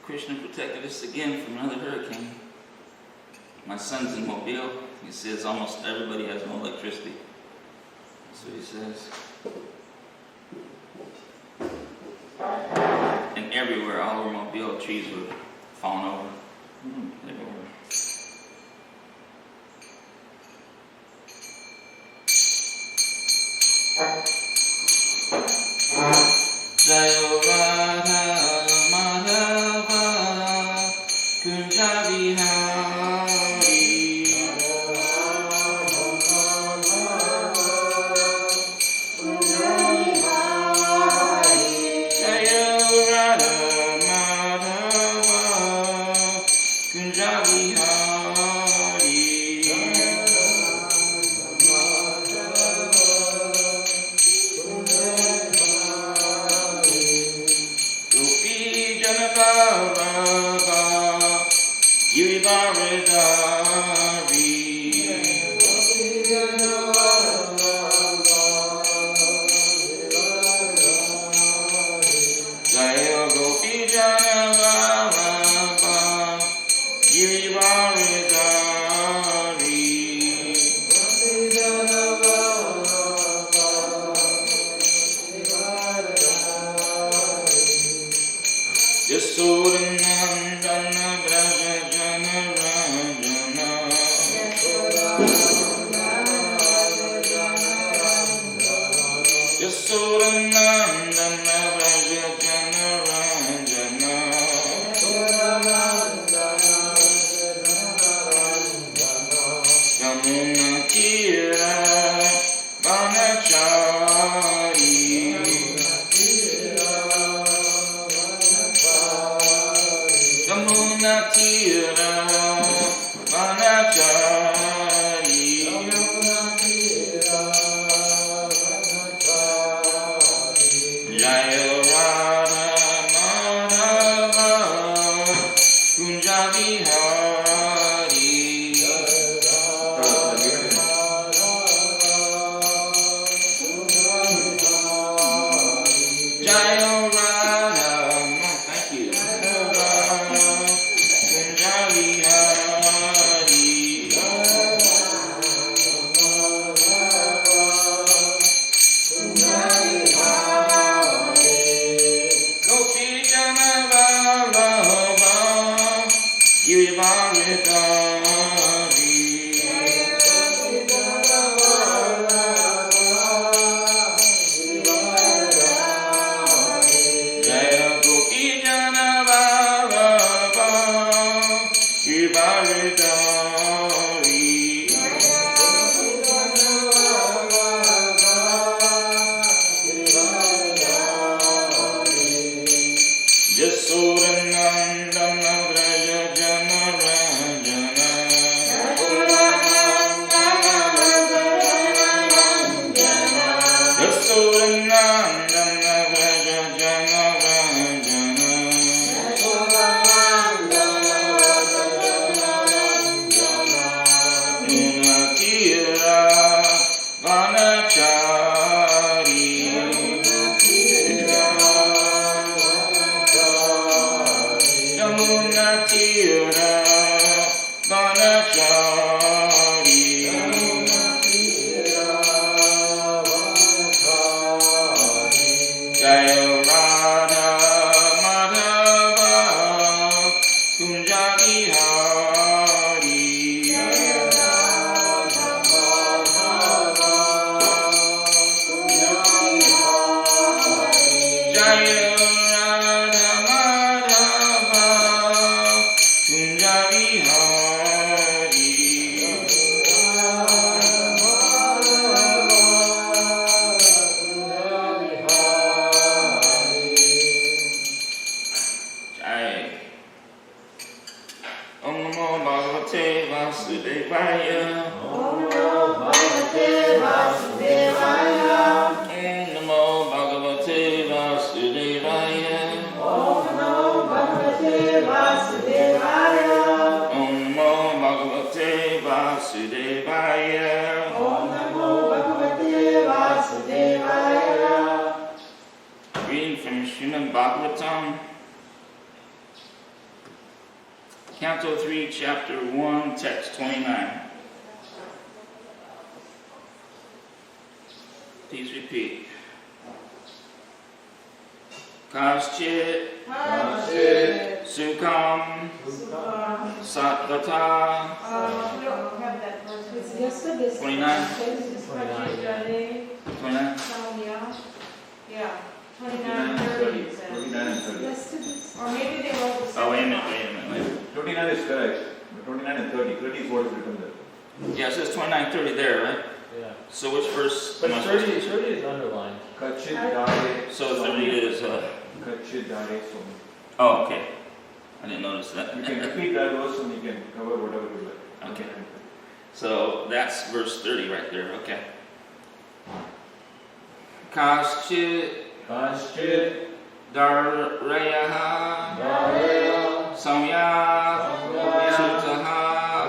Krishna protected us again from another hurricane. My son's in Mobile. He says almost everybody has no electricity. That's what he says. And everywhere, all over Mobile, trees were falling over. Everywhere. Jayo Radha Madhava Kunja Vihari. Jayo Radha Madhava Kunja Vihari. Reading from Srimad Bhagavatam, Canto 3, Chapter 1, Text 29. Please repeat. Kaschit Sukham Satvata 29. 29. Yeah, 29, 30. 29 and 30. Or maybe they wrote the Oh, wait a second minute. 29 is correct. 29 and 30. 30 is what is written there. Yeah, it says 29, 30 there, right? Yeah. So which verse? But am I supposed 30 to- is underlined. Kachit dare. So 30 is, Kachit dare som. oh, okay. I didn't notice that. You can repeat that verse and you can cover whatever you like. Okay. So that's verse 30 right there, okay. Kaschit Kachit Darayaha dare Samya Sutaha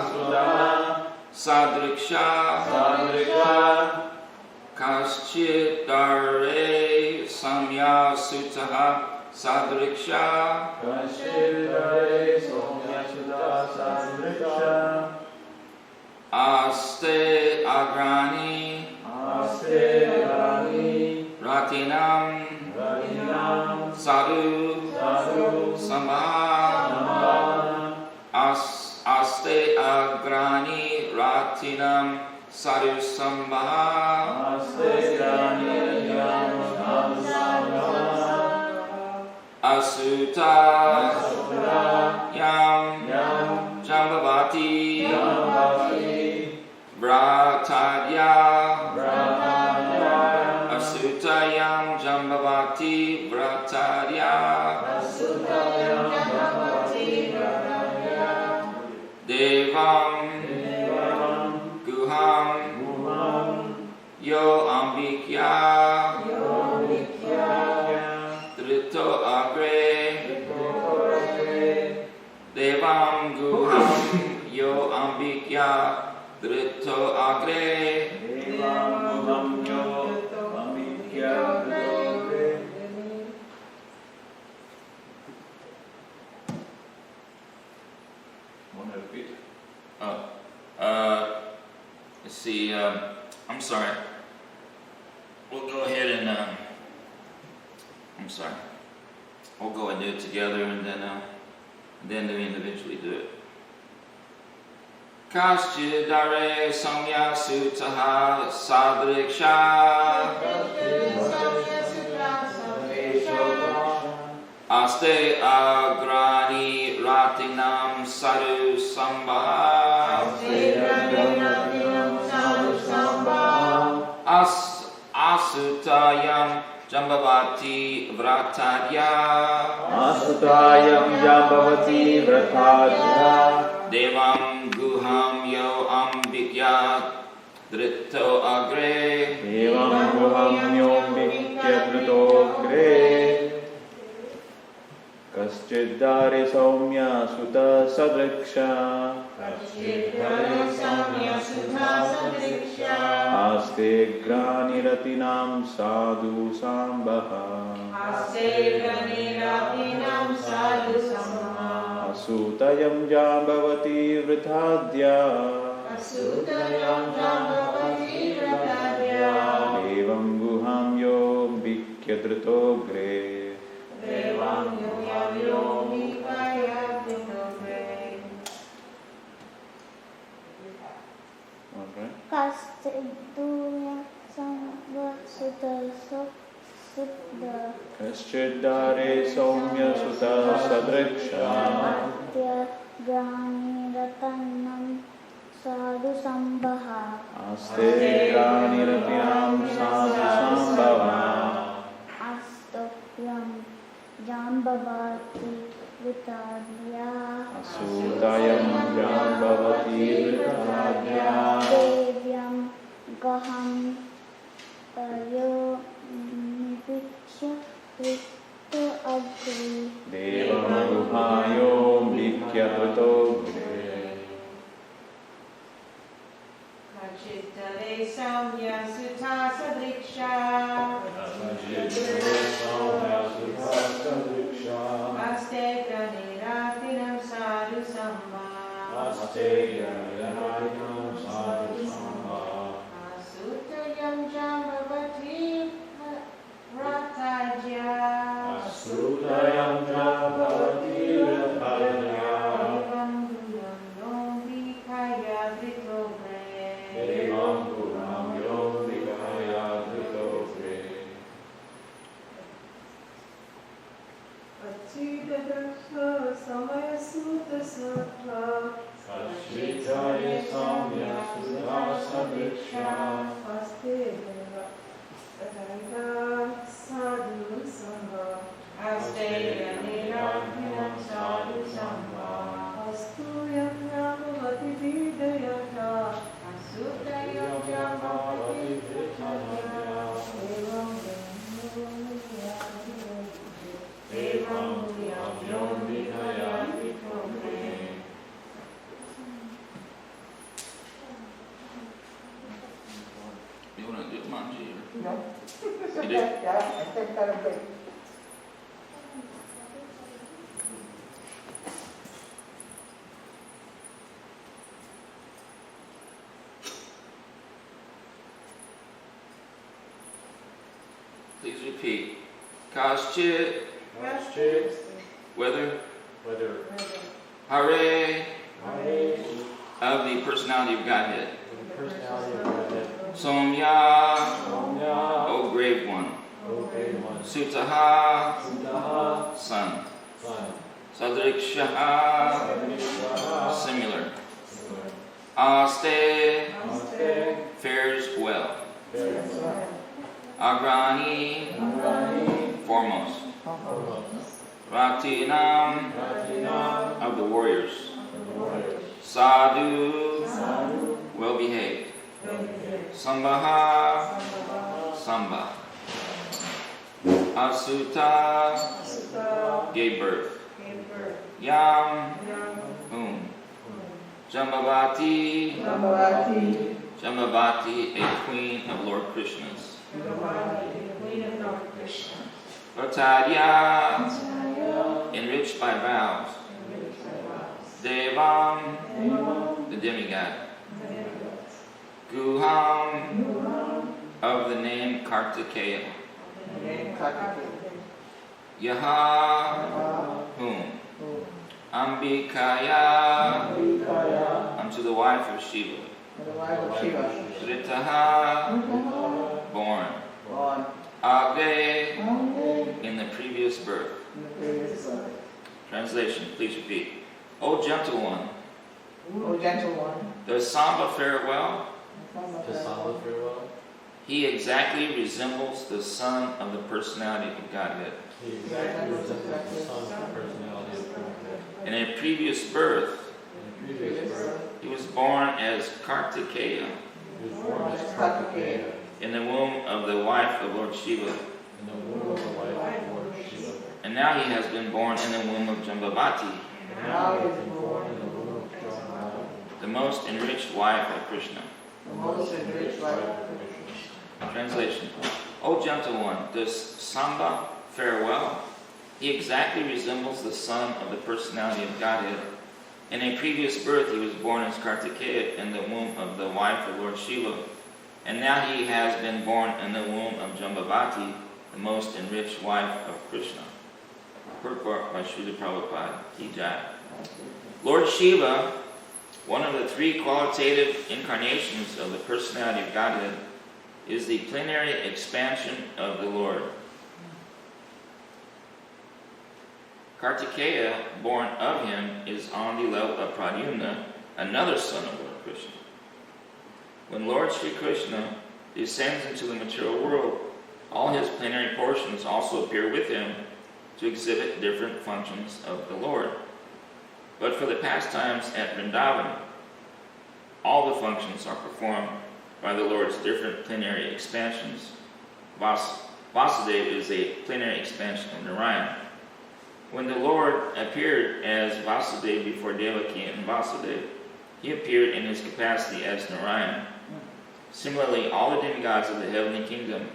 sudha Sadriksha sadrika Kaschit Dare Samya Sutaha Sadriksha Kachit dare somya sudha sadrika Aste Agrani aste rani Ratinam raninam Sadhu sadhu Samaha Aste Agrani Ratinam Sadhu Samaha aste rani yam Asuta sudha Yam yam Jambavati yam Vratadya brahmaya Asutayam Jambavati Vratadya asutayam bhavati brahmaya Devam devam Guham guham Yo Ambikya yonikya Drito Agre vikore Devam Guham Yo Ambikya Drito Agre devam guham yo amikya vidore. Want to repeat? Let's see, I'm sorry. We'll go ahead and, I'm sorry. We'll go and do it together and then we individually do it. Kaschidare Samya Sutaha Sadriksha Aste Agrani Ratinam Sadhu Sambha Asutayam Jambavati Vratadya Asutayam jambavati vratadya Devam Guham Yo Ambikya Drito Agre evam guham yom vikyadrato gre kaschidare saumya sutta sadriksha aste graniratinam sadhu sambaha asutayam jambavati vratadya evam guham yom vikyadrato gre Alright. Kastiduya Sangha Sutta Suddha Kaschidare Saumya Sutta Sadriksha Atya Grani Ratanam Sadhu Sambaha Aste Grani Ratinam Sadhu Sambhava Astokyam Jambavati Vitadya Asutayam Jambavati Vritadya Devyam Gaham Yo Niviksha Rito Agri Devam Guhayom Vikyadrato Gre Kachitare Samya Sutta Sadriksha Aste Graniratinam Sadhu Sambha Achidadakha samaya sutta sattva Kashvitaya samya sudha sadiksha Aste deva Tadaiva sadhu sangha Aste yanila sadhu sangha Astu yam yamavati vidayata Asutta yam yamavati vidayata Evam Evam yom vidayati prabhu You want to do Manji? No. You did? Yeah, I think that'll be. Please repeat. Kaschit, Kaschit, whether whether Hare Hare, of the personality of Godhead. the personality of Godhead, Somya, Somya, O grave one. O great one, Sutaha, Sutaha, son. son, Sadrikshaha, Sadrikshaha, similar. similar, Aste, Aste, fares well. fares well, Agrani, Agrani, foremost. foremost, Ratinam, Ratinam, of the warriors. the warriors, Sadhu, Sadhu, well behaved. Sambaha, Samba. Asuta, gave birth. Yam, whom. Jambavati, Nambavati, Jambavati, a queen of Lord Krishna's. Vatadya, enriched by vows. Devam, the demigod. Guham, of the name Kartikeya. Yaha, whom? Ambikaya, Ambikaya, unto the wife of Shiva. the wife of Shiva, Ritaha, born. born Age, in in the previous birth. the previous birth. Translation, please repeat. O gentle one, O gentle one, does Samba fare well? to Samba farewell, He exactly resembles the son of the personality of Godhead. he exactly resembles the son of the personality of Godhead. In a previous birth, In the previous birth, he was born as Kartikeya he was born as Kartikeya, in the womb of the wife of Lord Shiva. in the womb of the wife of Lord Shiva. And now he has been born in the womb of Jambavati, And now he is born in the womb of Jambavati, the most enriched wife of Krishna. the most enriched wife of Krishna. Translation. O gentle one, does Samba fare well? He exactly resembles the son of the personality of Godhead. In a previous birth, he was born as Kartikeya in the womb of the wife of Lord Shiva. And now he has been born in the womb of Jambavati, the most enriched wife of Krishna. Purport by Srila Prabhupada. Ki Jai. Lord Shiva, one of the three qualitative incarnations of the personality of Godhead, is the plenary expansion of the Lord. Kartikeya, born of him, is on the level of Pradyumna, another son of Lord Krishna. When Lord Sri Krishna descends into the material world, all his plenary portions also appear with him to exhibit different functions of the Lord. But for the pastimes at Vrindavan, all the functions are performed by the Lord's different plenary expansions. Vasudeva is a plenary expansion of Narayan. When the Lord appeared as Vasudeva before Devaki and Vasudeva, he appeared in his capacity as Narayan. Similarly, all the demigods of the heavenly kingdom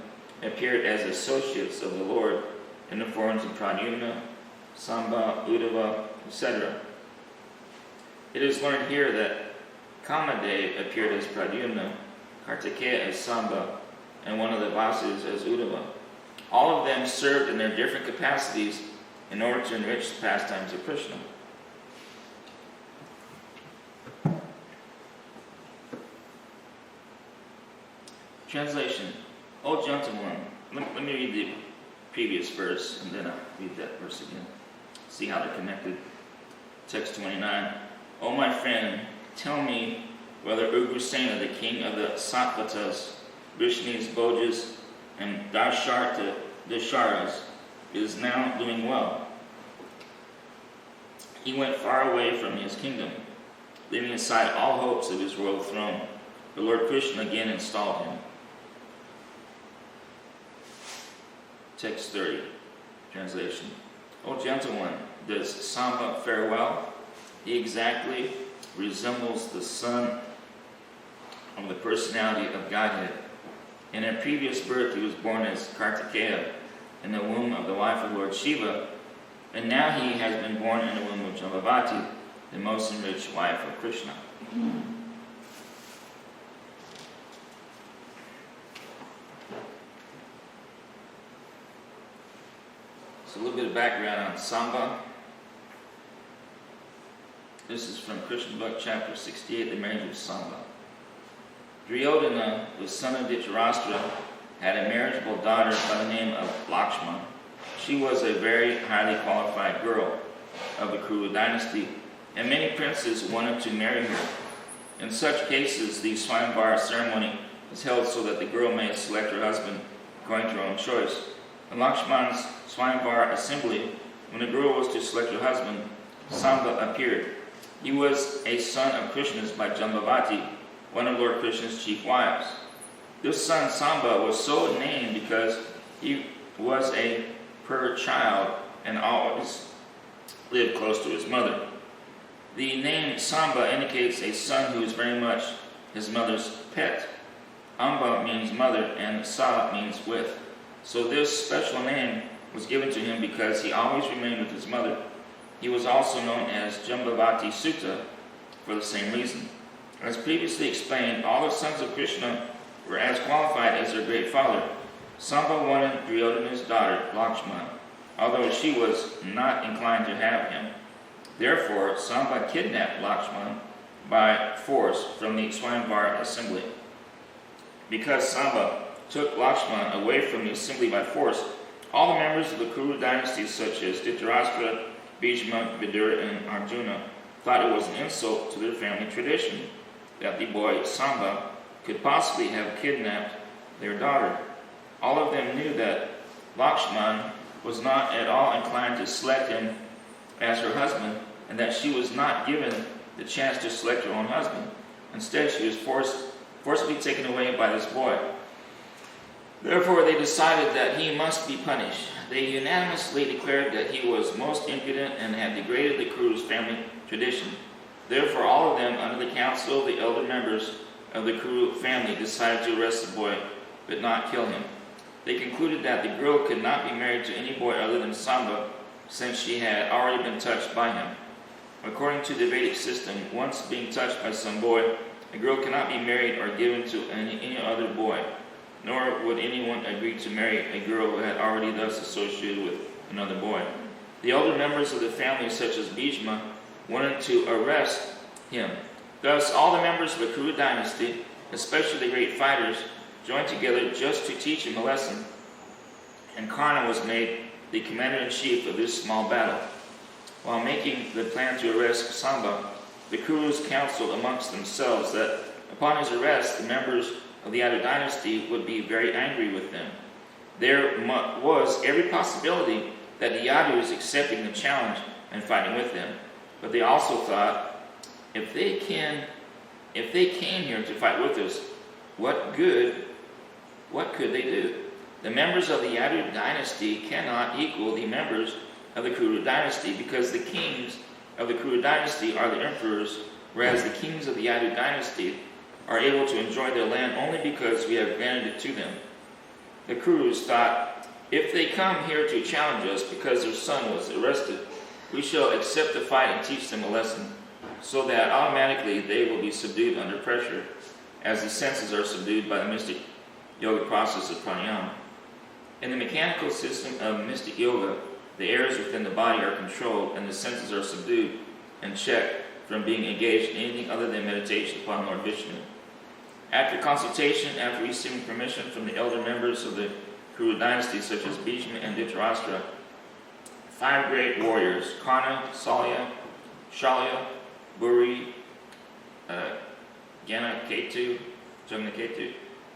appeared as associates of the Lord in the forms of Pradyumna, Samba, Uddhava, etc. It is learned here that Kamadev appeared as Pradyumna, Kartikeya as Samba, and one of the Vasudevas as Uddhava. All of them served in their different capacities in order to enrich the pastimes of Krishna. Translation. O gentle one, let me read the previous verse, and then I'll read that verse again. See how they're connected. Text 29. O my friend, tell me whether Ugrasena, the king of the Sattvatas, Vrishnis, Bhojas, and Dasharas, is now doing well. He went far away from his kingdom, leaving aside all hopes of his royal throne. The Lord Krishna again installed him. Text 30, translation. O gentle one, does Samba fare well? He exactly resembles the son of the personality of Godhead. In a previous birth, he was born as Kartikeya in the womb of the wife of Lord Shiva, and now he has been born in the womb of Jambavati, the most enriched wife of Krishna. So a little bit of background on Samba. This is from Krishna Book, chapter 68, the marriage of Samba. Duryodhana, the son of Dhritarashtra, had a marriageable daughter by the name of Lakshman. She was a very highly qualified girl of the Kuru dynasty, and many princes wanted to marry her. In such cases, the Swayamvara ceremony is held so that the girl may select her husband according to her own choice. In Lakshman's Swayamvara assembly, when the girl was to select her husband, Samba appeared. He was a son of Krishna's by Jambavati, one of Lord Krishna's chief wives. This son Samba was so named because he was a pure child and always lived close to his mother. The name Samba indicates a son who is very much his mother's pet. Amba means mother and Sa means with. So this special name was given to him because he always remained with his mother. He was also known as Jambavati Sutta for the same reason. As previously explained, all the sons of Krishna were as qualified as their great father. Samba wanted Duryodhana's daughter, Lakshman, although she was not inclined to have him. Therefore, Samba kidnapped Lakshman by force from the Swayamvara assembly. Because Samba took Lakshman away from the assembly by force, all the members of the Kuru dynasty, such as Dhritarashtra, Bhishma, Vidura, and Arjuna, thought it was an insult to their family tradition that the boy Samba could possibly have kidnapped their daughter. All of them knew that Lakshman was not at all inclined to select him as her husband, and that she was not given the chance to select her own husband. Instead, she was forcibly taken away by this boy. Therefore, they decided that he must be punished. They unanimously declared that he was most impudent and had degraded the Kuru's family tradition. Therefore, all of them, under the counsel of the elder members of the Kuru family, decided to arrest the boy, but not kill him. They concluded that the girl could not be married to any boy other than Samba, since she had already been touched by him. According to the Vedic system, once being touched by some boy, a girl cannot be married or given to any other boy, nor would anyone agree to marry a girl who had already thus associated with another boy. The older members of the family, such as Bhishma, wanted to arrest him. Thus, all the members of the Kuru dynasty, especially the great fighters, joined together just to teach him a lesson, and Karna was made the commander-in-chief of this small battle. While making the plan to arrest Samba, the Kurus counseled amongst themselves that upon his arrest, the members of the Yadu dynasty would be very angry with them. There was every possibility that the Yadus accepting the challenge and fighting with them. But they also thought, if they came here to fight with us, what could they do? The members of the Yadu dynasty cannot equal the members of the Kuru dynasty, because the kings of the Kuru dynasty are the emperors, whereas the kings of the Yadu dynasty are able to enjoy their land only because we have granted it to them. The Kurus thought, if they come here to challenge us because their son was arrested, we shall accept the fight and teach them a lesson, so that automatically they will be subdued under pressure, as the senses are subdued by the mystic yoga process of pranayama. In the mechanical system of mystic yoga, the areas within the body are controlled and the senses are subdued and checked from being engaged in anything other than meditation upon Lord Vishnu. After consultation, after receiving permission from the elder members of the Kuru dynasty, such as Bhishma and Dhritarashtra, 5 great warriors, Karna, Salya, Shalya, Buri, Jagnaketu,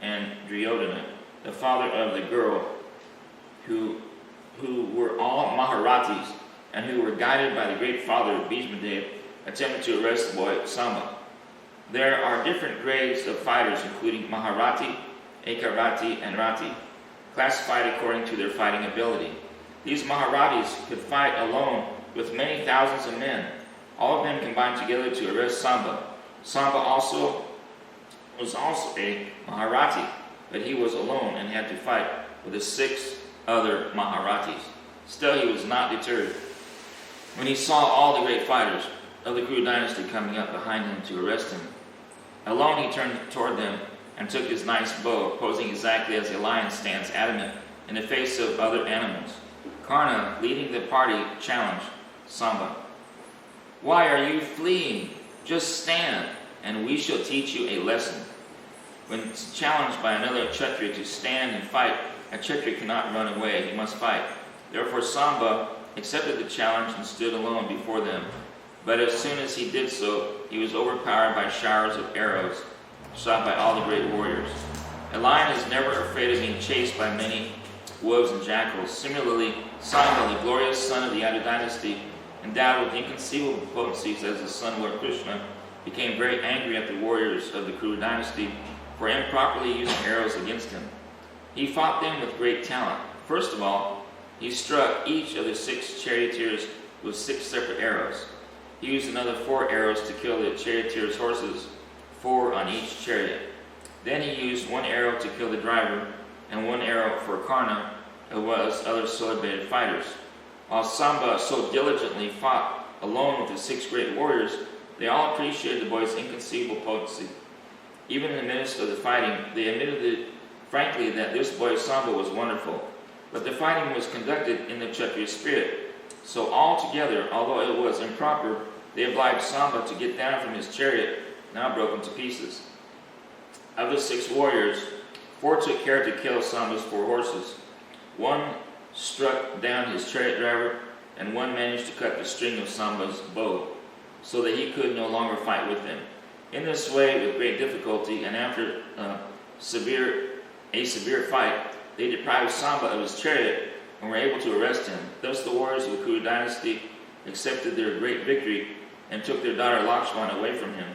and Duryodhana, the father of the girl, who were all Maharatis, and who were guided by the great father of Bhishmadev, attempted to arrest the boy Samba. There are different grades of fighters, including Maharati, Ekarati, and Rati, classified according to their fighting ability. These Maharatis could fight alone with many thousands of men. All of them combined together to arrest Samba. Samba was also a Maharati, but he was alone and had to fight with the 6 other Maharatis. Still, he was not deterred. When he saw all the great fighters of the Kuru dynasty coming up behind him to arrest him, alone he turned toward them and took his nice bow, posing exactly as a lion stands adamant in the face of other animals. Karna, leading the party, challenged Samba. "Why are you fleeing? Just stand, and we shall teach you a lesson." When challenged by another Kshatriya to stand and fight, a Kshatriya cannot run away, he must fight. Therefore Samba accepted the challenge and stood alone before them. But as soon as he did so, he was overpowered by showers of arrows shot by all the great warriors. A lion is never afraid of being chased by many wolves and jackals. Similarly, Samba, the glorious son of the Yadu dynasty, endowed with inconceivable potencies as the son of Lord Krishna, became very angry at the warriors of the Kuru dynasty for improperly using arrows against him. He fought them with great talent. First of all, he struck each of the 6 charioteers with 6 separate arrows. He used another 4 arrows to kill the charioteers' horses, 4 on each chariot. Then he used 1 arrow to kill the driver, and 1 arrow for Karna, who was other celebrated fighters. While Samba so diligently fought alone with the 6 great warriors, they all appreciated the boy's inconceivable potency. Even in the midst of the fighting, they admitted frankly that this boy Samba was wonderful. But the fighting was conducted in the Kshatriya spirit. So altogether, although it was improper, they obliged Samba to get down from his chariot, now broken to pieces. Of the 6 warriors, 4 took care to kill Samba's 4 horses. 1 struck down his chariot driver, and 1 managed to cut the string of Samba's bow, so that he could no longer fight with him. In this way, with great difficulty, and after a severe fight, they deprived Samba of his chariot and were able to arrest him. Thus the warriors of the Kuru dynasty accepted their great victory and took their daughter Lakshmana away from him.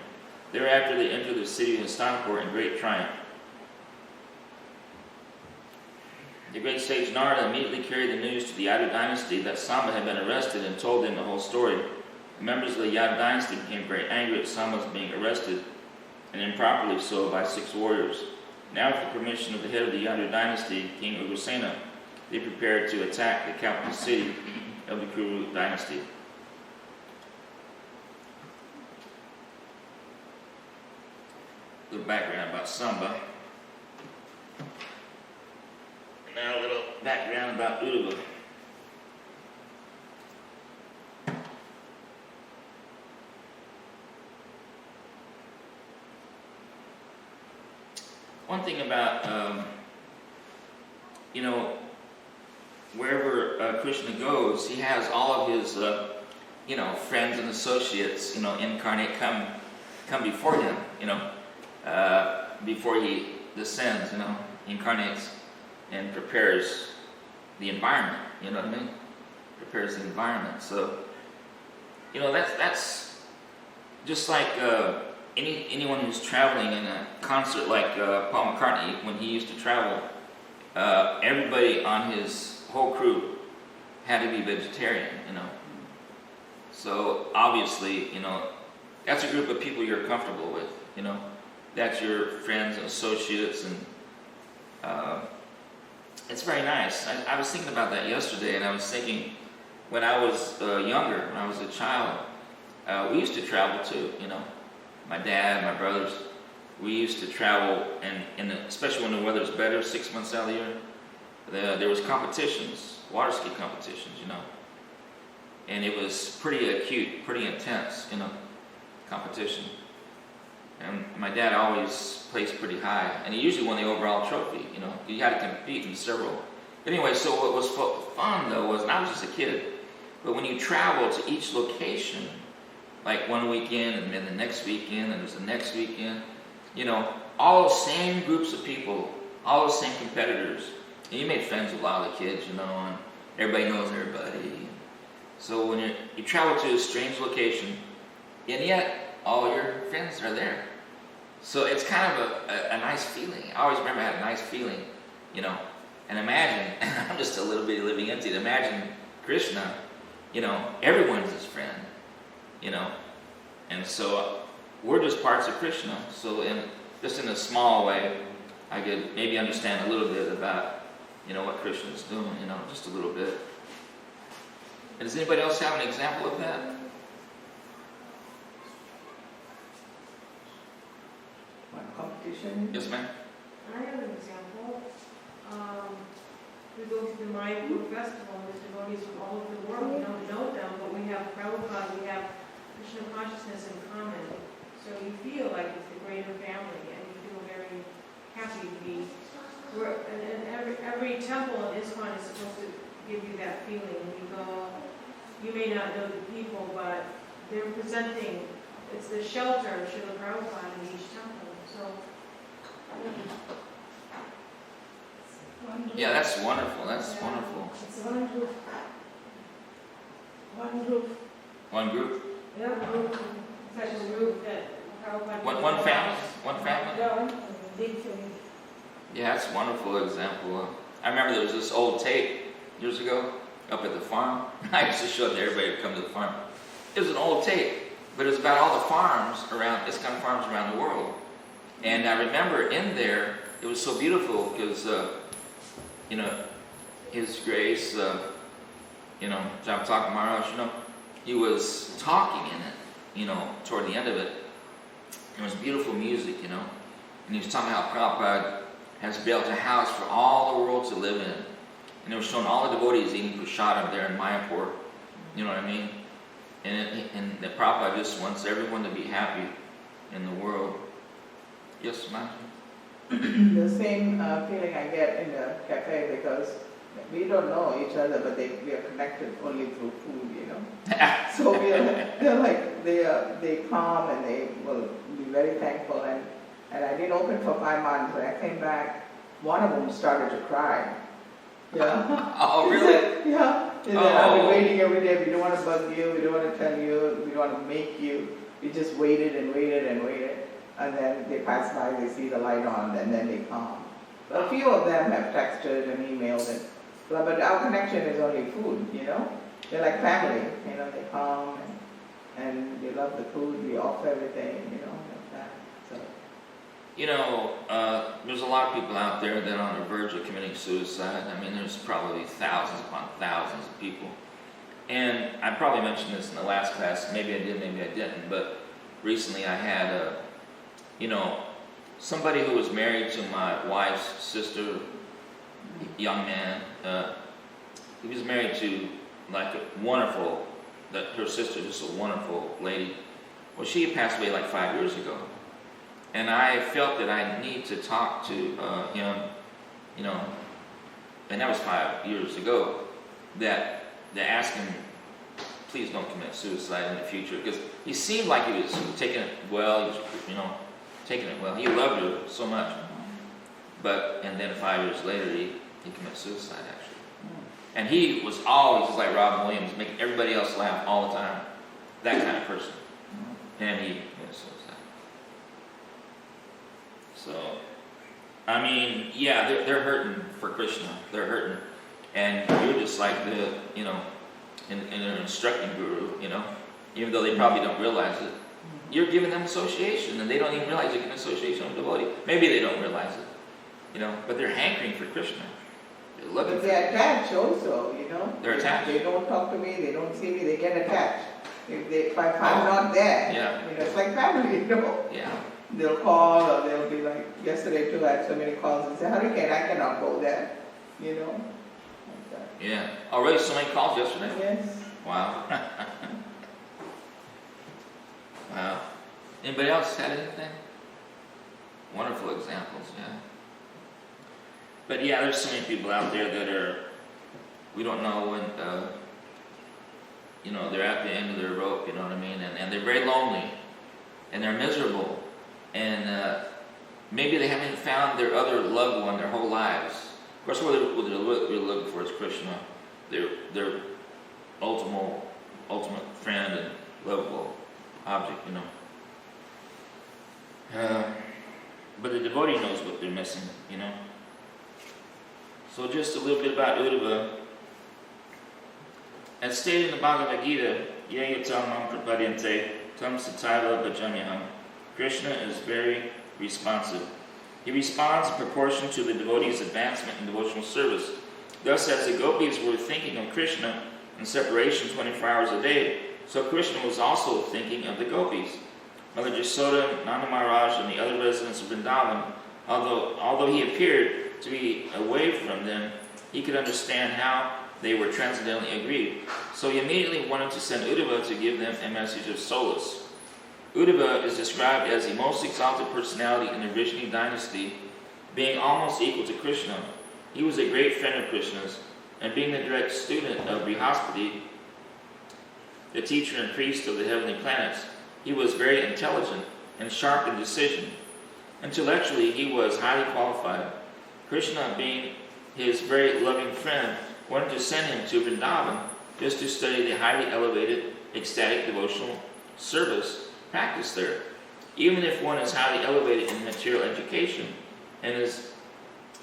Thereafter they entered the city of Hastinapur in great triumph. The great sage Narada immediately carried the news to the Yadu dynasty that Samba had been arrested and told them the whole story. The members of the Yadu dynasty became very angry at Samba's being arrested, and improperly so, by 6 warriors. Now, with the permission of the head of the Yadu dynasty, King Ugrasena, they prepared to attack the capital city of the Kuru dynasty. A little background about Samba. And now a little background about Uddhava. One thing about, wherever Krishna goes, he has all of his, friends and associates, incarnate, come before him, before he descends, incarnates and prepares the environment, you know what I mean? Prepares the environment. So, that's just like anyone who's traveling in a concert like Paul McCartney, when he used to travel, everybody on his whole crew had to be vegetarian, So obviously, that's a group of people you're comfortable with, That's your friends and associates, and it's very nice. I was thinking about that yesterday, and I was thinking, when I was younger, when I was a child, we used to travel too, My dad, my brothers, we used to travel, and especially when the weather's better, 6 months out of the year, there was competitions, water ski competitions, And it was pretty acute, pretty intense, competition. And my dad always placed pretty high, and he usually won the overall trophy, You had to compete in several Anyway, so what was fun though was, and I was just a kid, but when you travel to each location, like one weekend and then the next weekend and there's the next weekend, you know, all the same groups of people, all the same competitors. And you made friends with a lot of the kids, you know, and everybody knows everybody. So when you travel to a strange location, and yet all your friends are there. So it's kind of a nice feeling. I always remember I had a nice feeling, you know. And imagine, I'm just a little bit living into it, imagine Krishna, you know, everyone's his friend, you know. And so we're just parts of Krishna. So just in a small way, I could maybe understand a little bit about, you know, what Krishna is doing, you know, just a little bit. And does anybody else have an example of that? One competition. Yes, ma'am? I have an example. We go to the Mayapur festival, and there's devotees from all over the world. We don't know them, but we have Prabhupada, we have Krishna consciousness in common. So you feel like it's the greater family, and you feel very happy to be. And every temple in ISKCON is supposed to give you that feeling. And you go, you may not know the people, but they're presenting, it's the shelter of Srila Prabhupada in each temple. So, Yeah, that's wonderful. That's wonderful. it's one group. One group. One group? Yeah, group. It's like a group that Prabhupada. One family? One family? Yeah, one big family. Yeah, that's a wonderful example. I remember there was this old tape years ago up at the farm. I used to show it to everybody who come to the farm. It was an old tape, but it was about all the farms around, ISKCON farms around the world. And I remember in there, it was so beautiful because, you know, His Grace, you know, Japataka Maharaj, you know, he was talking in it, you know, toward the end of it. It was beautiful music, you know. And he was talking how Prabhupada has built a house for all the world to live in. And it was showing all the devotees eating prasadam there in Mayapur. You know what I mean? And the Prabhupada just wants everyone to be happy in the world. Yes, ma'am? The same feeling I get in the cafe because we don't know each other, but we are connected only through food, you know. So they're like, they come and they will be very thankful. And I didn't open for 5 months. When I came back, one of them started to cry. Yeah. Oh, really? Yeah. And then I've been waiting every day. We don't want to bug you. We don't want to tell you. We don't want to make you. We just waited and waited and waited. And then they pass by, they see the light on, and then they come. A few of them have texted and emailed, but our connection is only food, you know. They're like family, you know. They come and they love the food. We offer everything, you know, like that. So. You know, there's a lot of people out there that are on the verge of committing suicide. I mean, there's probably thousands upon thousands of people. And I probably mentioned this in the last class. Maybe I did, maybe I didn't. But recently I had you know, somebody who was married to my wife's sister, young man. He was married to like a wonderful, her sister, just a wonderful lady. Well, she had passed away like 5 years ago. And I felt that I need to talk to him, you know, and that was 5 years ago, that ask him, please don't commit suicide in the future, because he seemed like he was taking it well, he was, you know, taking it well. He loved her so much. And then 5 years later, he committed suicide, actually. And he was always, just like Robin Williams, making everybody else laugh all the time. That kind of person. And he committed suicide. So, I mean, yeah, they're hurting for Krishna. They're hurting. And you're just like the, you know, in an instructing guru, you know, even though they probably don't realize it. You're giving them association, and they don't even realize you're giving association with a devotee. Maybe they don't realize it, you know, but they're hankering for Krishna. They're looking for they're attached also, you know. They're attached. They don't talk to me, they don't see me, they get attached. If I'm not there, yeah. you know, it's like family, you know. Yeah. They'll call, or they'll be like, yesterday too, I had so many calls and say, Hurricane, I cannot go there, you know. Like that. Yeah. Already so many calls yesterday? Yes. Wow. Wow. Anybody else had anything? Wonderful examples, yeah. But yeah, there's so many people out there that are, we don't know when, they're at the end of their rope, you know what I mean? And they're very lonely, and they're miserable, and maybe they haven't found their other loved one their whole lives. Of course, what they're looking for is Krishna, their ultimate friend and lovable object, But the devotee knows what they're missing, So just a little bit about Uddhava. As stated in the Bhagavad Gita, Yayatam mam prapadyante tam sataiva bhajamyaham. Krishna is very responsive. He responds in proportion to the devotee's advancement in devotional service. Thus, as the gopis were thinking of Krishna in separation 24 hours a day, so Krishna was also thinking of the gopis. Mother Jasoda, Nanda Maharaj, and the other residents of Vrindavan, although he appeared to be away from them, he could understand how they were transcendently aggrieved. So he immediately wanted to send Uddhava to give them a message of solace. Uddhava is described as the most exalted personality in the Vrishni dynasty, being almost equal to Krishna. He was a great friend of Krishna's, and being the direct student of Brihaspati, the teacher and priest of the heavenly planets, he was very intelligent and sharp in decision. Intellectually, he was highly qualified. Krishna, being his very loving friend, wanted to send him to Vrindavan just to study the highly elevated, ecstatic devotional service practiced there. Even if one is highly elevated in material education and is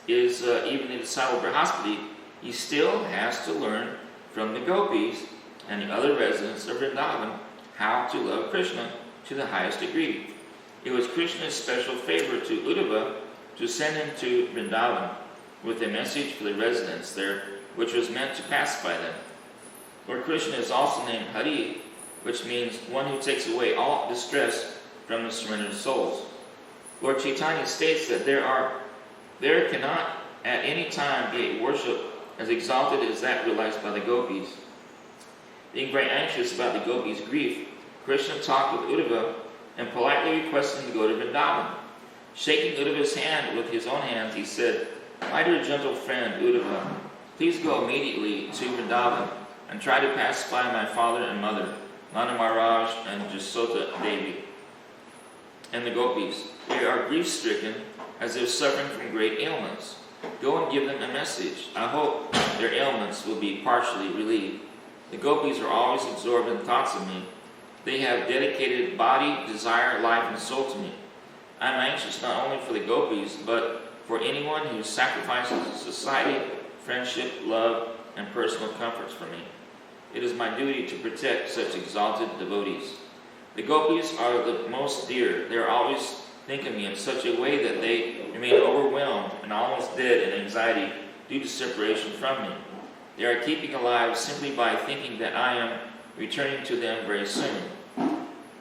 even a disciple of Brihaspati, he still has to learn from the gopis and the other residents of Vrindavan how to love Krishna to the highest degree. It was Krishna's special favor to Uddhava to send him to Vrindavan with a message for the residents there, which was meant to pacify them. Lord Krishna is also named Hari, which means one who takes away all distress from the surrendered souls. Lord Chaitanya states that there cannot at any time be a worship as exalted as that realized by the gopis. Being very anxious about the gopis' grief, Krishna talked with Uddhava and politely requested him to go to Vrindavan. Shaking Uddhava's hand with his own hands, he said, "My dear gentle friend Uddhava, please go immediately to Vrindavan and try to pacify my father and mother, Nanda Maharaj and Jasota Devi, and the gopis. They are grief-stricken as if suffering from great ailments. Go and give them a message. I hope their ailments will be partially relieved. The gopis are always absorbed in thoughts of me. They have dedicated body, desire, life, and soul to me. I am anxious not only for the gopis, but for anyone who sacrifices society, friendship, love, and personal comforts for me. It is my duty to protect such exalted devotees. The gopis are the most dear. They always think of me in such a way that they remain overwhelmed and almost dead in anxiety due to separation from me. They are keeping alive simply by thinking that I am returning to them very soon."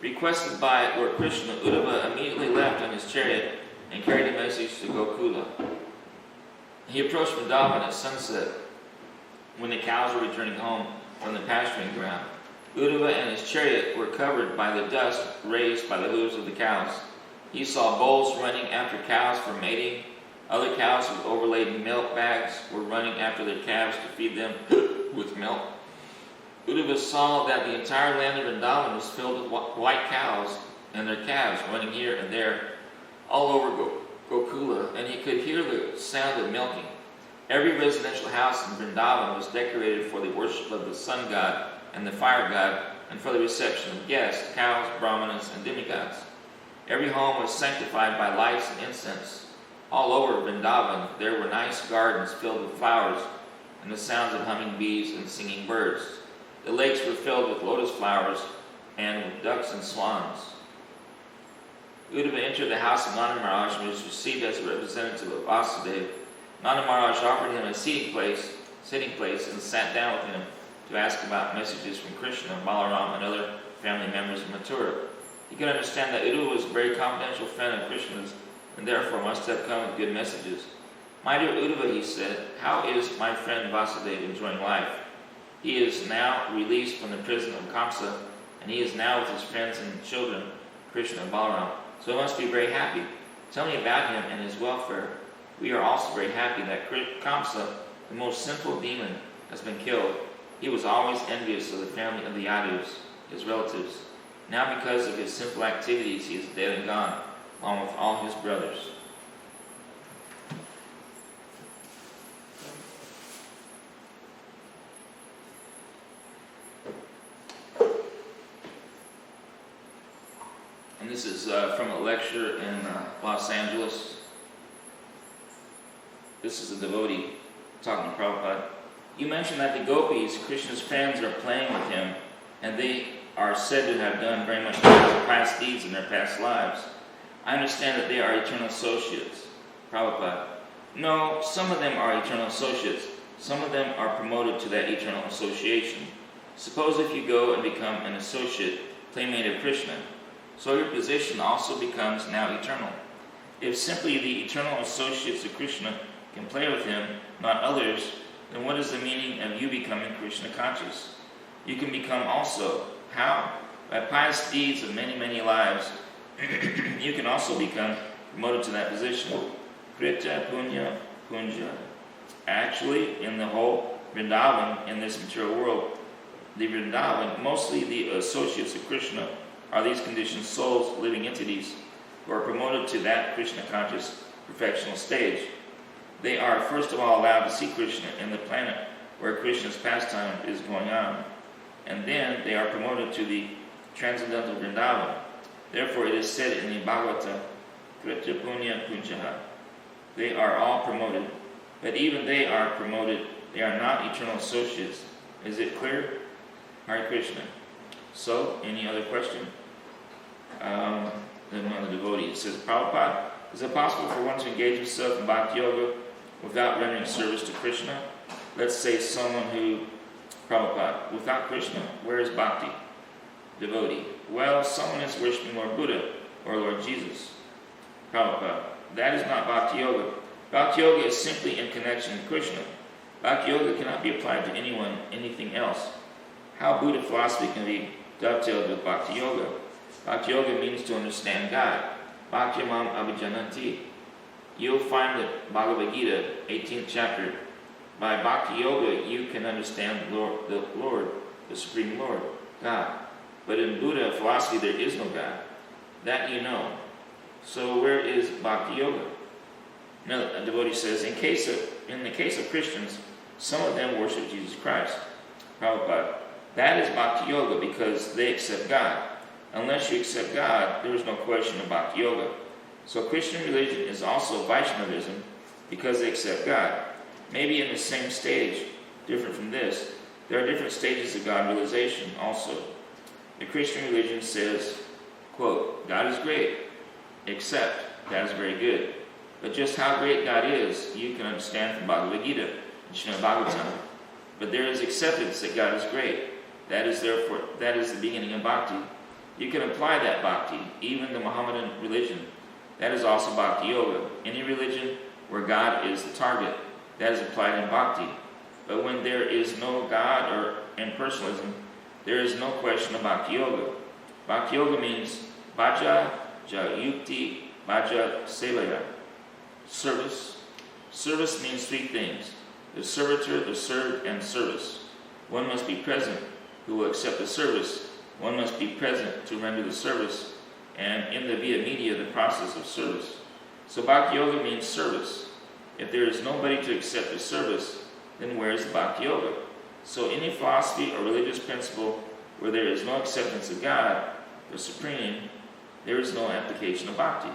Requested by Lord Krishna, Uddhava immediately left on his chariot and carried a message to Gokula. He approached Vrindavan at sunset when the cows were returning home from the pasturing ground. Uddhava and his chariot were covered by the dust raised by the hooves of the cows. He saw bulls running after cows for mating. Other cows with overladen milk bags were running after their calves to feed them with milk. Uddhava saw that the entire land of Vrindavan was filled with white cows and their calves running here and there all over Gokula, and he could hear the sound of milking. Every residential house in Vrindavan was decorated for the worship of the sun god and the fire god, and for the reception of guests, cows, brahmanas, and demigods. Every home was sanctified by lights and incense. All over Vrindavan there were nice gardens filled with flowers and the sounds of humming bees and singing birds. The lakes were filled with lotus flowers and with ducks and swans. Uddhava entered the house of Nanda Maharaj and was received as a representative of Vasudeva. Nanda Maharaj offered him a sitting place and sat down with him to ask about messages from Krishna, Balaram, and other family members of Mathura. He could understand that Uddhava was a very confidential friend of Krishna's and therefore must have come with good messages. "My dear Uddhava," he said, "how is my friend Vasudeva enjoying life? He is now released from the prison of Kamsa, and he is now with his friends and children, Krishna and Balaram, so he must be very happy. Tell me about him and his welfare." We are also very happy that Kamsa, the most sinful demon, has been killed. He was always envious of the family of the Yadus, his relatives. Now because of his sinful activities, he is dead and gone, along with all his brothers. And this is from a lecture in Los Angeles. This is a devotee talking to Prabhupada. You mentioned that the gopis, Krishna's friends, are playing with him, and they are said to have done very much past deeds in their past lives. I understand that they are eternal associates. Prabhupada. No, some of them are eternal associates. Some of them are promoted to that eternal association. Suppose if you go and become an associate, playmate of Krishna, so your position also becomes now eternal. If simply the eternal associates of Krishna can play with him, not others, then what is the meaning of you becoming Krishna conscious? You can become also. How? By pious deeds of many, many lives, you can also become promoted to that position. Krita Punya Punja. Actually, in the whole Vrindavan, in this material world, the Vrindavan, mostly the associates of Krishna, are these conditioned souls, living entities, who are promoted to that Krishna conscious perfectional stage. They are first of all allowed to see Krishna in the planet where Krishna's pastime is going on, and then they are promoted to the transcendental Vrindavan. Therefore it is said in the Bhagavatam, Krita Punya Punjaha. They are all promoted, but even they are promoted, they are not eternal associates. Is it clear? Hare Krishna. So, any other question? Then one of the devotees says, Prabhupada, is it possible for one to engage himself in bhakti yoga without rendering service to Krishna? Let's say someone who, Prabhupada, without Krishna, where is bhakti? Devotee, well, someone is worshiping Lord Buddha or Lord Jesus. Prabhupada, that is not bhakti yoga. Bhakti yoga is simply in connection with Krishna. Bhakti yoga cannot be applied to anyone, anything else. How Buddha philosophy can be dovetailed with bhakti yoga? Bhakti yoga means to understand God. Bhakti mam abhijananti. You'll find that Bhagavad Gita, 18th chapter, by bhakti yoga you can understand the Lord, the Supreme Lord, God. But in Buddha philosophy there is no God. That you know. So where is bhakti yoga? Now a devotee says, in the case of Christians, some of them worship Jesus Christ. Prabhupada, that is bhakti yoga because they accept God. Unless you accept God, there is no question of bhakti yoga. So Christian religion is also Vaishnavism because they accept God. Maybe in the same stage, different from this, there are different stages of God realization also. The Christian religion says, quote, God is great, except God is very good. But just how great God is, you can understand from Bhagavad Gita and Srimad Bhagavatam. But there is acceptance that God is great. That is the beginning of bhakti. You can apply that bhakti, even the Mohammedan religion. That is also bhakti yoga. Any religion where God is the target, that is applied in bhakti. But when there is no God or impersonalism, there is no question of bhakti yoga. Bhakti yoga means bhaja, ja yukti, bhaja sevaya. Service. Service means three things. The servitor, the served, and service. One must be present who will accept the service. One must be present to render the service. And in the via media, the process of service. So bhakti yoga means service. If there is nobody to accept the service, then where is the bhakti yoga? So any philosophy or religious principle where there is no acceptance of God, the Supreme, there is no application of bhakti.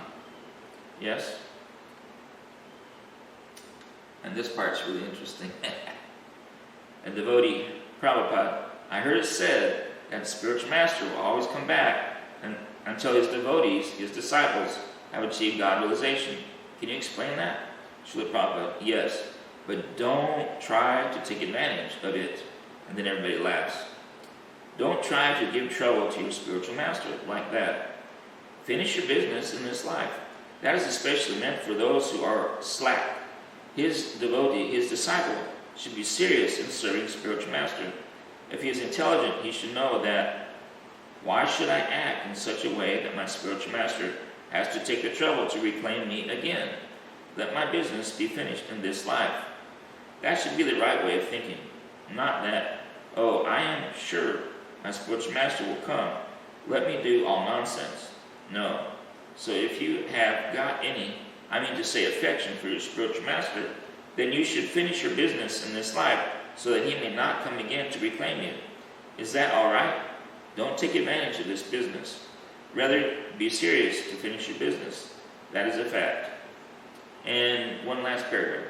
Yes? And this part's really interesting. A devotee, Prabhupada, I heard it said that the spiritual master will always come back until his devotees, his disciples, have achieved God realization. Can you explain that? Srila Prabhupada, yes, but don't try to take advantage of it. And then everybody laughs. Don't try to give trouble to your spiritual master like that. Finish your business in this life. That is especially meant for those who are slack. His devotee, his disciple, should be serious in serving spiritual master. If he is intelligent, he should know that, why should I act in such a way that my spiritual master has to take the trouble to reclaim me again? let my business be finished in this life. That should be the right way of thinking. Not that, oh, I am sure my spiritual master will come. Let me do all nonsense. No. So if you have got any, affection for your spiritual master, then you should finish your business in this life so that he may not come again to reclaim you. Is that all right? Don't take advantage of this business. Rather, be serious to finish your business. That is a fact. And one last paragraph.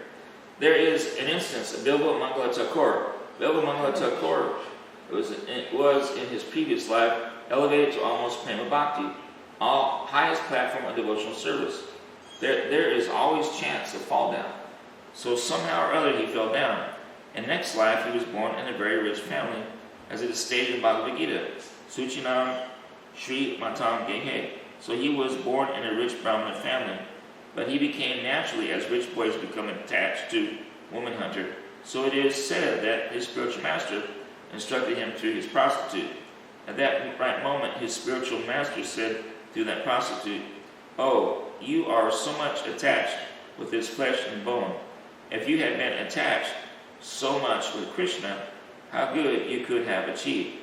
There is an instance of Bilbo Mangala Thakur. Bilbo Mangala Thakur was in his previous life elevated to almost prema bhakti, highest platform of devotional service. There is always chance of fall down. So somehow or other he fell down. In next life he was born in a very rich family, as it is stated in Bhagavad Gita, Suchinam Sri Matam Gehe. So he was born in a rich Brahmana family, but he became naturally, as rich boys become attached to woman hunter. So it is said that his spiritual master instructed him through his prostitute. At that right moment, his spiritual master said through that prostitute, "Oh, you are so much attached with this flesh and bone. If you had been attached so much with Krishna, how good you could have achieved."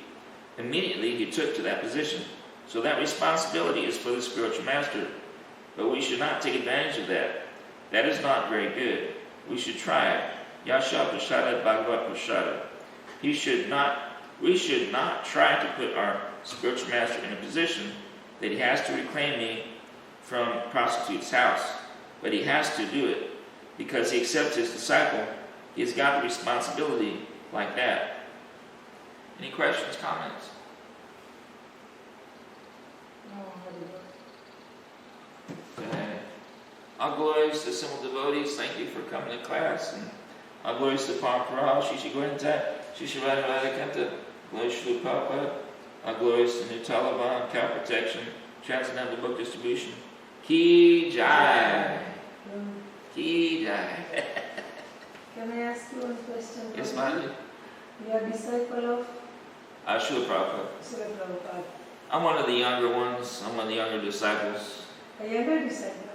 Immediately he took to that position. So that responsibility is for the spiritual master. But we should not take advantage of that. That is not very good. We should try it. Yasha prasada bhagavat prasada. We should not try to put our spiritual master in a position that he has to reclaim me from prostitute's house. But he has to do it. Because he accepts his disciple, he's got the responsibility like that. Any questions, comments? Okay. All glories to simple devotees. Thank you for coming to class. And all glories to Pampara, Shishi Gwenta, Shishi Radhavadakanta, glories to Prabhupada. All glories to New Talavana, cow protection, transcendental book distribution. Ki Jai. Ki Jai. Can I ask you one question? Yes, Mali. You are a disciple of Srila Prabhupada. Srila Prabhupada. I'm one of the younger ones. I'm one of the younger disciples. A younger disciple?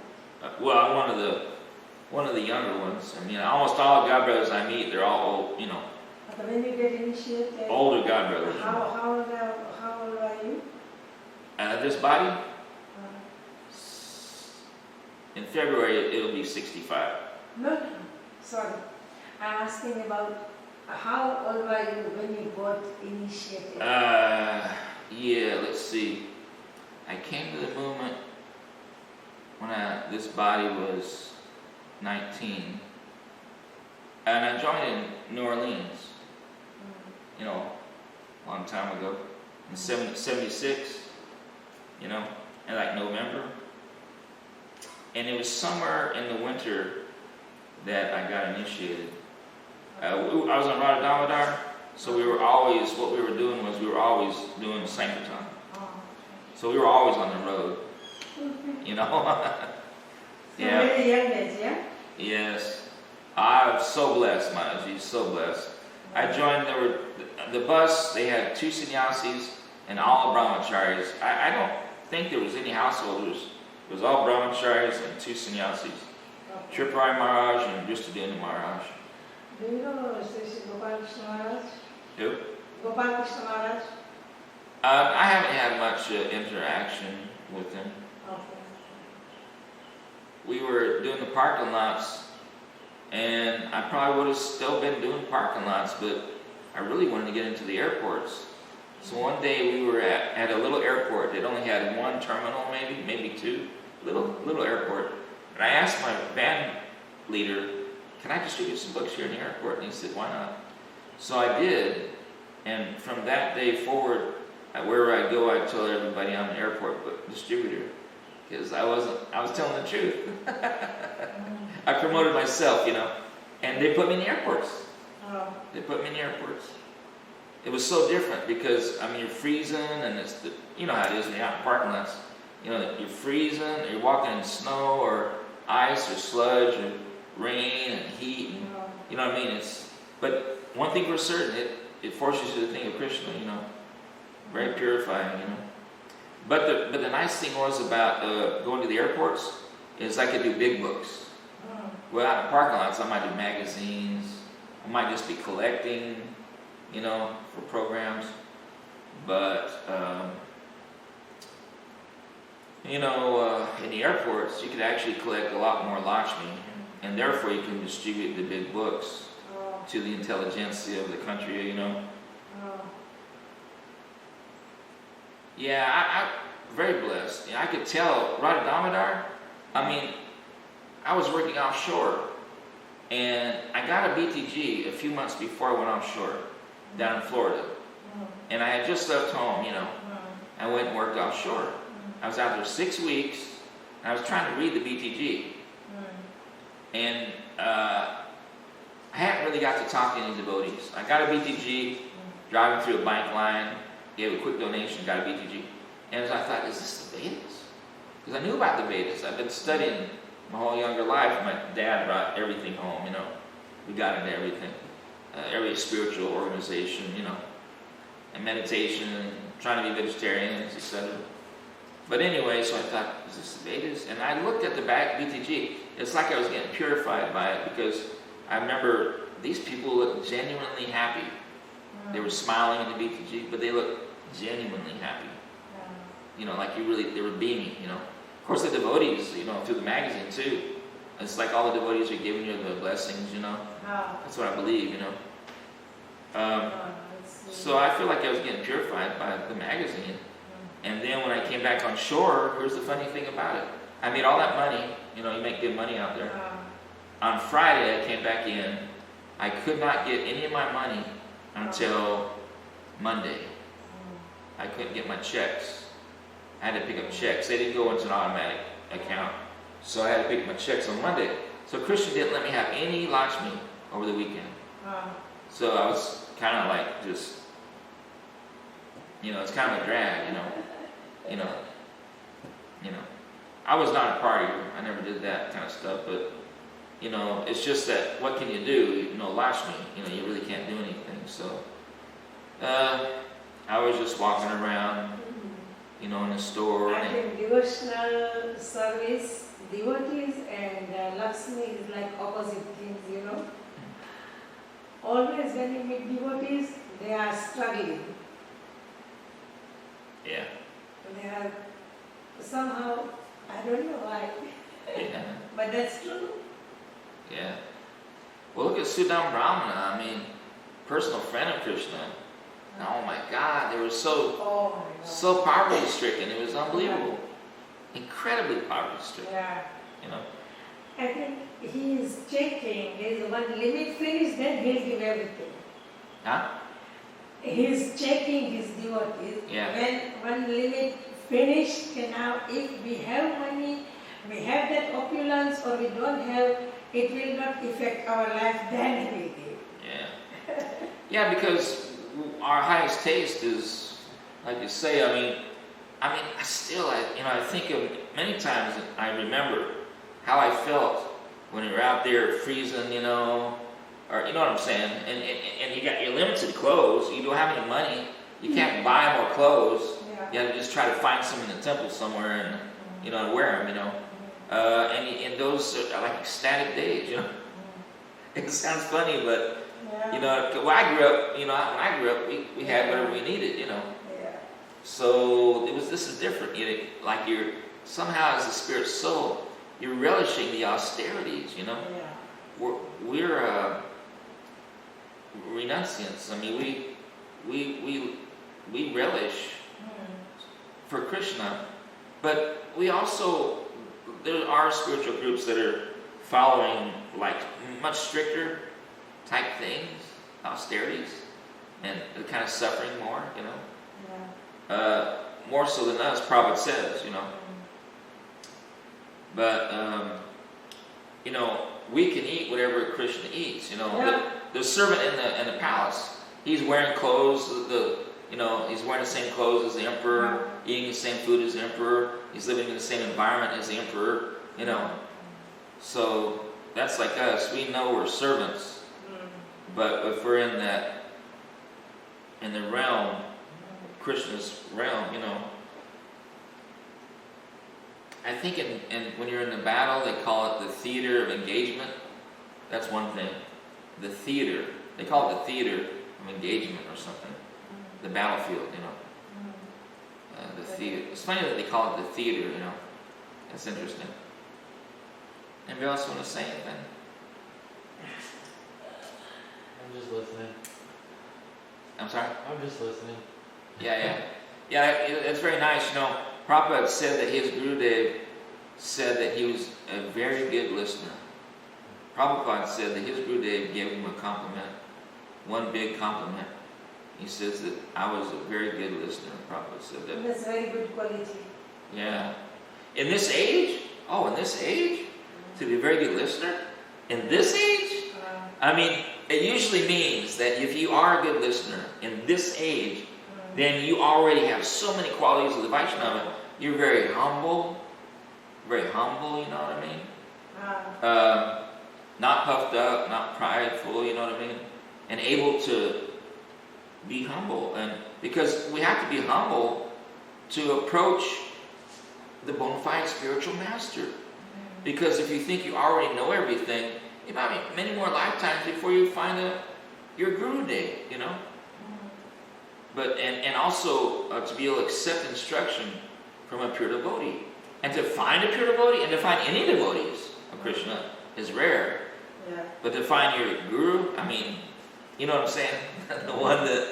Well, I'm one of the younger ones. Almost all God brothers I meet, they're all old, But when you get initiated, older God brothers. how old are you? This body, in February, it'll be 65. No, sorry. I'm asking about how old were you when you got initiated? Yeah, let's see. I came to the movement when this body was 19. And I joined in New Orleans, a long time ago, in 76, in like November. And it was somewhere in the winter that I got initiated. I was on Radha Damodar, so what we were doing was we were always doing Sankirtan. So we were always on the road, So very young age, yeah? Yes. I'm so blessed, Mataji, so blessed. I joined, the bus, they had 2 sannyasis and all brahmacharis. I don't think there was any householders. It was all brahmacharis and 2 sannyasis. Tripurari Maharaj and Dristadena Maharaj. Do you know Sri Gopal Krishna Maharaj? Who? Gopal Krishna Maharaj? I haven't had much interaction with him. Okay. We were doing the parking lots, and I probably would have still been doing parking lots, but I really wanted to get into the airports. So one day we were at a little airport. It only had 1 terminal, maybe 2, little airport. And I asked my band leader, "Can I distribute some books here in the airport?" And he said, "Why not?" So I did, and from that day forward, wherever I go, I tell everybody I'm an airport book distributor, because I was telling the truth. I promoted myself, and they put me in the airports. They put me in the airports. It was so different because, you're freezing, and it's how it is when you're out in parking lots. You're freezing, or you're walking in snow, or ice, or sludge, or rain, and heat, and, you know what I mean? But one thing for certain, it forces you to think of Krishna, very purifying, But the nice thing was about going to the airports is I could do big books. Well, out in parking lots, I might do magazines. I might just be collecting, you know, for programs. But, you know, in the airports, you could actually collect a lot more Lakshmi, and therefore you can distribute the big books Oh, to the intelligentsia of the country, you know. oh. Yeah, I'm very blessed. You know, I could tell right at Damodar, I mean, I was working offshore, and I got a BTG a few months before I went offshore, down in Florida. And I had just left home, you know. I went and worked offshore. I was out there 6 weeks, and I was trying to read the BTG. And I hadn't really got to talk to any devotees. I got a BTG, driving through a bank line, gave a quick donation, got a BTG. And I thought, is this the Vedas? Because I knew about the Vedas. I've been studying my whole younger life. My dad brought everything home, you know. We got into everything. Every spiritual organization, you know. And meditation, and trying to be vegetarians, etc. But anyway, so I thought, is this the Vedas? And I looked at the back BTG. It's like I was getting purified by it, because I remember these people looked genuinely happy. They were smiling in the BTG, but they looked genuinely happy. You know, like they were beaming, you know. Of course, the devotees, you know, through the magazine too. It's like all the devotees are giving you the blessings, you know. That's what I believe, you know. So I feel like I was getting purified by the magazine. And then when I came back on shore, here's the funny thing about it. I made all that money, you know, you make good money out there. On Friday, I came back in. I could not get any of my money until Monday. I couldn't get my checks. I had to pick up checks. They didn't go into an automatic account. So I had to pick up my checks on Monday. So Christian didn't let me have any Lakshmi over the weekend. So I was kind of like just, you know, it's kind of a drag, you know. I was not a partier. I never did that kind of stuff, but, you know, it's just that, what can you do? You know, Lakshmi, you know, you really can't do anything. So, I was just walking around, you know, in the store. I think devotional service, devotees and Lakshmi is like opposite things, you know. Always when you meet devotees, they are struggling. Yeah. They are somehow, I don't know why, Yeah. but that's true. Yeah. Well, look at Sudam Brahmana. I mean, personal friend of Krishna. Oh my God, they were Oh my God. so poverty stricken. It was unbelievable. Incredibly poverty stricken. Yeah. You know. I think he is checking, there is one limit finished, then he'll give everything. Huh? He's checking his devotees. Yeah. When one limit finished, and now if we have money, we have that opulence, or we don't have, it will not affect our life, then he will give. Yeah. Yeah, because our highest taste is, like you say, I mean, I think of many times that I remember how I felt when you were out there freezing, you know, or you know what I'm saying, and you got your limited clothes, you don't have any money, you can't buy more clothes, you have to just try to find some in the temple somewhere and, you know, and wear them, you know, and those are like ecstatic days, you know. It sounds funny, but, you know, when I grew up, we had whatever we needed, you know. So this is different. Like you're somehow as a spirit soul, you're relishing the austerities. You know, we're renunciants. I mean, we relish for Krishna, but we also, there are spiritual groups that are following like much stricter type things, austerities, and they're kind of suffering more. You know. More so than us, Prabhu says, you know. But, you know, we can eat whatever Krishna eats, you know. The servant in the palace, he's wearing clothes, he's wearing the same clothes as the emperor, eating the same food as the emperor, he's living in the same environment as the emperor, you know. So, that's like us. We know we're servants, but if we're in the realm, Krishna's realm, you know. I think when you're in the battle, they call it the theater of engagement. That's one thing. The theater. They call it the theater of engagement or something. The battlefield, you know. The theater. It's funny that they call it the theater, you know. That's interesting. Anybody else want to say anything? I'm just listening. I'm sorry? I'm just listening. Yeah, it's very nice. You know, Prabhupada said that his Gurudev said that he was a very good listener. Prabhupada said that his Gurudev gave him a compliment, one big compliment. He says that I was a very good listener. Prabhupada said that. That's very good quality. Yeah. In this age? Oh, in this age? To be a very good listener? In this age? I mean, it usually means that if you are a good listener in this age, then you already have so many qualities of the Vaishnava. You're very humble, you know what I mean? Not puffed up, not prideful, you know what I mean? And able to be humble. And because we have to be humble to approach the bona fide spiritual master. Because if you think you already know everything, it might be many more lifetimes before you find your Gurudev, you know? But and also to be able to accept instruction from a pure devotee. And to find a pure devotee and to find any devotees of Krishna is rare. Yeah. But to find your guru, I mean, you know what I'm saying? The one that,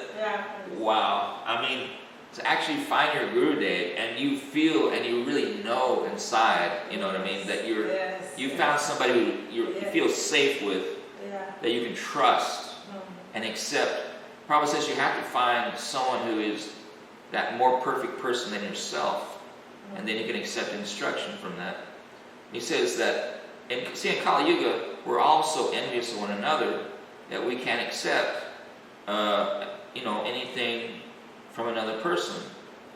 wow. I mean, to actually find your Gurudev and you feel and you really know inside, you know what I mean, that you found somebody who you feel safe with, that you can trust and accept. Prabhupada says you have to find someone who is that more perfect person than yourself, and then you can accept instruction from that. He says that, in Kali Yuga, we're all so envious of one another that we can't accept, anything from another person.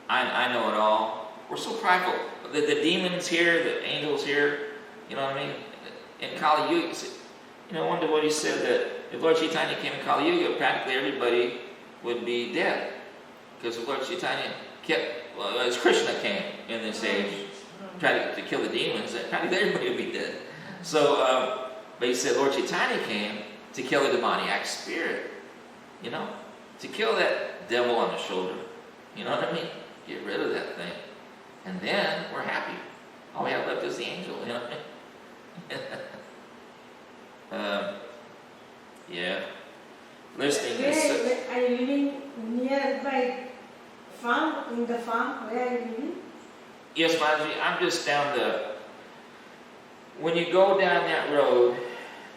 I know it all. We're so prideful. The demons here, the angels here, you know what I mean? In Kali Yuga, one devotee said that if Lord Chaitanya came in Kali Yuga, practically everybody would be dead. Because if Lord Chaitanya as Krishna came in this age, tried to kill the demons, practically everybody would be dead. So, but he said Lord Chaitanya came to kill the demoniac spirit, to kill that devil on the shoulder. You know what I mean? Get rid of that thing. And then we're happy. All we have left is the angel, you know what I mean? Yeah. Listening is Are you living nearby farm, in the farm? Where are you living? Yes, Mataji, I'm just down when you go down that road,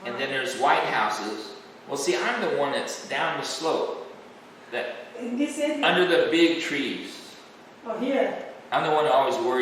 and then there's white houses. Well, see, I'm the one that's down the slope, In this area? under the big trees. Oh, here. I'm the one that always worries